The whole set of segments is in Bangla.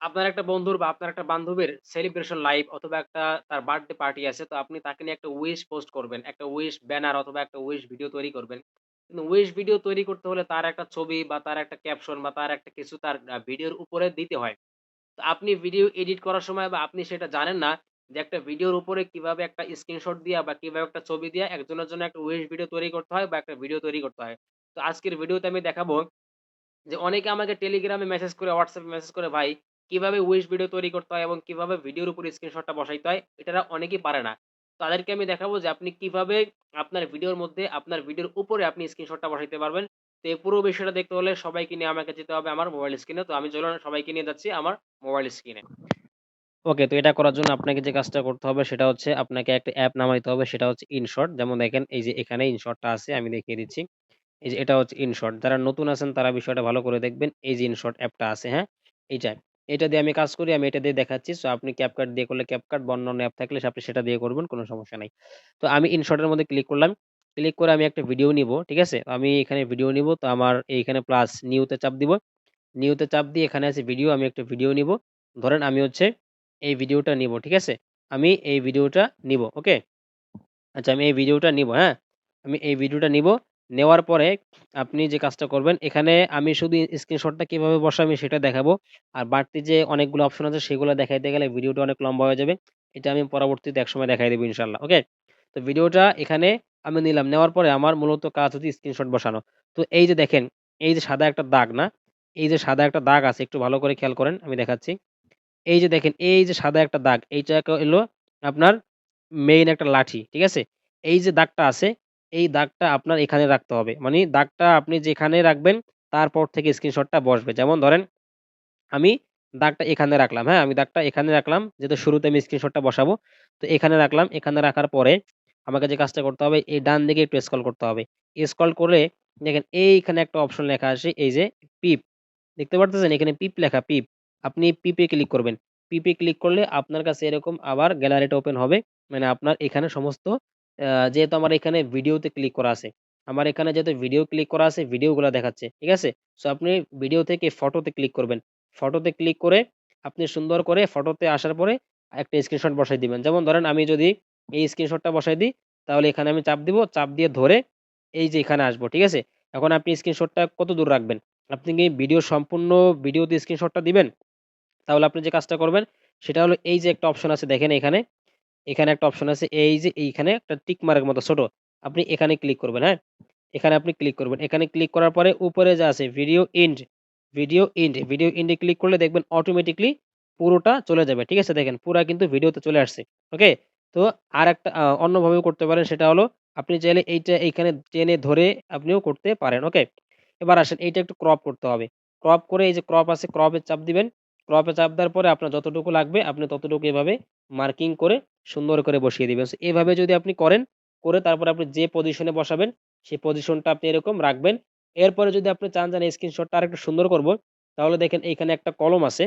আপনার একটা বন্ধুর বা আপনার একটা বান্ধবীর সেলিব্রেশন লাইভ অথবা একটা তার বার্থডে পার্টি আছে। তো আপনি তাকে নিয়ে একটা উইশ পোস্ট করবেন। একটা উইশ ব্যানার অথবা একটা উইশ ভিডিও তৈরি করবেন। কিন্তু উইশ ভিডিও তৈরি করতে হলে তার একটা ছবি বা তার একটা ক্যাপশন বা তার একটা কিছু তার ভিডিওর উপরে দিতে হয়। তো আপনি ভিডিও এডিট করার সময় বা আপনি সেটা জানেন না যে একটা ভিডিওর উপরে কিভাবে একটা স্ক্রিনশট দিয়া বা কিভাবে একটা ছবি দিয়া একজনের জন্য একটা উইশ ভিডিও তৈরি করতে হয় বা একটা ভিডিও তৈরি করতে হয়। তো আজকের ভিডিওতে আমি দেখাবো যে অনেকে আমাকে টেলিগ্রামে মেসেজ করে, হোয়াটসঅ্যাপে মেসেজ করে, "ভাই কিভাবে উইশ ভিডিও তৈরি করতে হয় এবং কিভাবে ভিডিওর উপরে স্ক্রিনশটটা বসাইতে হয়?" এটারা অনেকেই পারে না। তাদেরকে আমি দেখাবো যে আপনি কিভাবে আপনার ভিডিওর মধ্যে আপনার ভিডিওর উপরে আপনি স্ক্রিনশটটা বসাইতে পারবেন। তো এই পুরো বিষয়টা দেখতে হলে সবাইকে নিয়ে আমাকে যেতে হবে আমার মোবাইল স্ক্রিনে। তো আমি চলুন সবাইকে নিয়ে যাচ্ছি আমার মোবাইল স্ক্রিনে। ওকে, তো এটা করার জন্য আপনাকে যে কাজটা করতে হবে সেটা হচ্ছে আপনাকে একটা অ্যাপ নামাইতে হবে সেটা হচ্ছে ইনশট। যেমন দেখেন এই যে এখানে ইনশটটা আছে আমি দেখিয়ে দিচ্ছি। এই যে এটা হচ্ছে ইনশট। যারা নতুন আছেন তারা বিষয়টা ভালো করে দেখবেন। এই যে ইনশট অ্যাপটা আছে, হ্যাঁ? এইটা। এটা দিয়ে আমি কাজ করি, আমি এটা দিয়ে দেখাচ্ছি। সো আপনি CapCut দিয়ে করলে CapCut বা অন্যান্য অ্যাপ থাকলে আপনি সেটা দিয়ে করবেন, কোনো সমস্যা নাই। তো আমি ইনশটের মধ্যে ক্লিক করলাম। ক্লিক করে আমি একটা ভিডিও নিবো, ঠিক আছে? আমি এখানে ভিডিও নিবো। তো আমার এইখানে প্লাস নিউ তে চাপ দিব। নিউ তে চাপ দিয়ে এখানে আছে ভিডিও, আমি একটা ভিডিও নিবো। ধরেন আমি হচ্ছে এই ভিডিওটা নিবো, ঠিক আছে? আমি এই ভিডিওটা নিবো, ওকে? আচ্ছা আমি এই ভিডিওটা নিবো, হ্যাঁ? আমি এই ভিডিওটা নিবো। নেওয়ার পরে আপনি যে কাজটা করবেন এখানে আমি শুধু স্ক্রিনশটটা কিভাবে বসাবো আমি সেটা দেখাবো। আর বাড়তি যে অনেকগুলো অপশন আছে সেগুলো দেখাইতে গেলে ভিডিওটা অনেক লম্বা হয়ে যাবে। এটা আমি পরবর্তীতে একসময় দেখাই দেব ইনশাআল্লাহ। ওকে? তো ভিডিওটা এখানে আমি নিলাম। নেওয়ার পরে আমার মূলত কাজ হচ্ছে স্ক্রিনশট বসানো। তো এই যে দেখেন, এই যে সাদা একটা দাগ না? এই যে সাদা একটা দাগ আছে একটু ভালো করে খেয়াল করেন, আমি দেখাচ্ছি। এই যে দেখেন, এই যে সাদা একটা দাগ, এইটা হলো আপনার মেইন একটা লাঠি। ঠিক আছে? এই যে দাগটা আছে, এই দাগটা আপনার এখানে রাখতে হবে। মানে দাগটা আপনি যেখানে রাখবেন তারপর থেকে স্ক্রিনশটটা বসবে। যেমন ধরেন আমি দাগটা এখানে রাখলাম, হ্যাঁ? আমি দাগটা এখানে রাখলাম যেহেতু শুরুতে আমি স্ক্রিনশটটা বসাবো। তো এখানে রাখলাম। এখানে রাখার পরে আমাকে যে কাজটা করতে হবে এই ডান দিকে একটু স্ক্রল করতে হবে। স্ক্রল করে দেখেন এইখানে একটা অপশন লেখা আছে এই যে পিপ। দেখতে পারতেছেন? এখানে পিপ লেখা পিপ। আপনি পিপে ক্লিক করবেন। পিপে ক্লিক করলে আপনার কাছে এরকম আবার গ্যালারিটা ওপেন হবে। মানে আপনার এখানে সমস্ত যেহেতু আমার এখানে ভিডিওতে ক্লিক করা আছে। আমার এখানে যেহেতু ভিডিও ক্লিক করা আছে, ভিডিওগুলা দেখাচ্ছে। ঠিক আছে? সো আপনি ভিডিও থেকে ফটোতে ক্লিক করবেন। ফটোতে ক্লিক করে আপনি সুন্দর করে ফটোতে আসার পরে একটা স্ক্রিনশট বসাই দিবেন। যেমন ধরেন আমি যদি এই স্ক্রিনশটটা বসাই দিই, তাহলে এখানে আমি চাপ দিব। চাপ দিয়ে ধরে এই যে এখানে আসবো। ঠিক আছে? এখন আপনি স্ক্রিনশটটা কতদূর রাখবেন? আপনি কি ভিডিও সম্পূর্ণ ভিডিওতে স্ক্রিনশটটা দিবেন? তাহলে আপনি যে কাজটা করবেন সেটা হলো এই যে একটা অপশন আছে দেখেন এখানে, এখানে একটা অপশন আছে এই যে এইখানে একটা টিক মার্কের মতো ছোট। আপনি এখানে ক্লিক করবেন, হ্যাঁ? এখানে আপনি ক্লিক করবেন। এখানে ক্লিক করার পরে উপরে যা আছে video end, video end, video এন্ডে ক্লিক করলে দেখবেন অটোমেটিক্যালি পুরোটা চলে যাবে। ঠিক আছে? দেখেন পুরা কিন্তু ভিডিওতে চলে আসছে। ওকে? তো আরেকটা অন্যভাবেও করতে পারেন সেটা হলো আপনি চাইলে এইটা এইখানে টেনে ধরে আপনিও করতে পারেন। ওকে? এবার আসেন এইটা একটু ক্রপ করতে হবে। ক্রপ করে এই যে ক্রপ আছে ক্রপে চাপ দিবেন। ক্রপে চাপ দেওয়ার পরে আপনার যতটুকু লাগবে আপনি ততটুকু এভাবে মার্কিং করে সুন্দর করে বসিয়ে দিবেন। সো এভাবে যদি আপনি করেন, করে তারপরে আপনি যে পজিশনে বসাবেন সেই পজিশনটা আপনি এরকম রাখবেন। এরপরে যদি আপনি চান যে না স্ক্রিনশটটা আরেকটু সুন্দর করব, তাহলে দেখেন এইখানে একটা কলম আছে।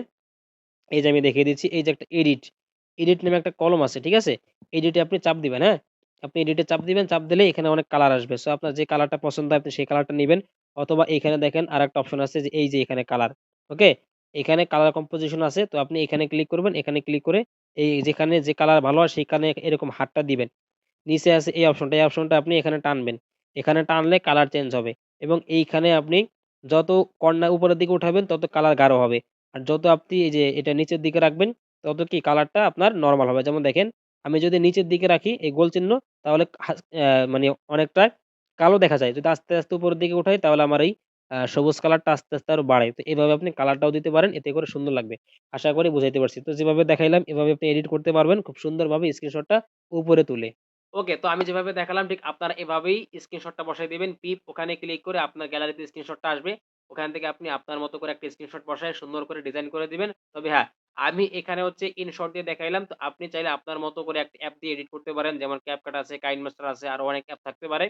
এই যে আমি দেখিয়ে দিচ্ছি এই যে একটা এডিট, এডিট নামে একটা কলম আছে। ঠিক আছে? এডিটে আপনি চাপ দিবেন, হ্যাঁ? আপনি এডিটে চাপ দিবেন, চাপ দিলে এখানে অনেক কালার আসবে। সো আপনার যে কালারটা পছন্দ হয় আপনি সেই কালারটা নিবেন। অথবা এইখানে দেখেন আরেকটা অপশন আছে যে এই যে এখানে কালার। ওকে? এখানে কালার কম্পোজিশন আছে। তো আপনি এখানে ক্লিক করবেন। এখানে ক্লিক করে এই যেখানে যে কালার ভালো হয় সেখানে এরকম হাতটা দিবেন। নিচে আছে এই অপশনটা, এই অপশনটা আপনি এখানে টানবেন। এখানে টানলে কালার চেঞ্জ হবে এবং এইখানে আপনি যত কর্নার উপরের দিকে উঠাবেন তত কালার গাঢ় হবে। আর যত আপনি এই যে এটা নিচের দিকে রাখবেন তত কি কালারটা আপনার নরমাল হবে। যেমন দেখেন আমি যদি নিচের দিকে রাখি এই গোল চিহ্ন তাহলে মানে অনেকটা কালো দেখা যায়। যদি আস্তে, আস্তে উপরের দিকে উঠাই তাহলে আমার এই সবুজ কালারটা আস্তে, আস্তে আরো বাড়ে। তো এভাবে আপনি কালারটাও দিতে পারেন। এতে করে সুন্দর লাগবে। আশা করি বুঝাইতে পারছি। তো যেভাবে দেখাইলাম এভাবে আপনি এডিট করতে পারবেন খুব সুন্দরভাবে স্ক্রিনশটটা উপরে তুলে। ওকে, তো আমি যেভাবে দেখালাম ঠিক আপনারা এভাবেই স্ক্রিনশটটা বসায় দিবেন। পিপ ওখানে ক্লিক করে আপনার গ্যালারিতে স্ক্রিনশটটা আসবে। ওখান থেকে আপনি আপনার মতো করে একটা স্ক্রিনশট বসায় সুন্দর করে ডিজাইন করে দিবেন। তবে হ্যাঁ, আমি এখানে হচ্ছে ইনশট দিয়ে দেখাইলাম। তো আপনি চাইলে আপনার মতো করে একটা অ্যাপ দিয়ে এডিট করতে পারেন। যেমন CapCut আছে, KineMaster আছে, আরো অনেক অ্যাপ থাকতে পারে।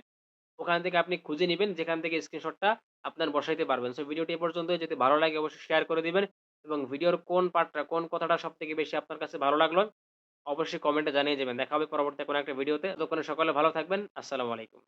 ওখান থেকে আপনি খুঁজে নিবেন যেখান থেকে স্ক্রিনশটটা আপনার বসাইতে পারবেন। সো ভিডিওটি এ পর্যন্তই। যদি ভালো লাগে অবশ্যই শেয়ার করে দিবেন এবং ভিডিওর কোন পার্টটা, কোন কথাটা সবথেকে বেশি আপনার কাছে ভালো লাগলো অবশ্যই কমেন্টে জানিয়ে যাবেন। দেখা হবে পরবর্তী কোনো একটা ভিডিওতে। ততক্ষণে সকলে ভালো থাকবেন। আসসালামু আলাইকুম।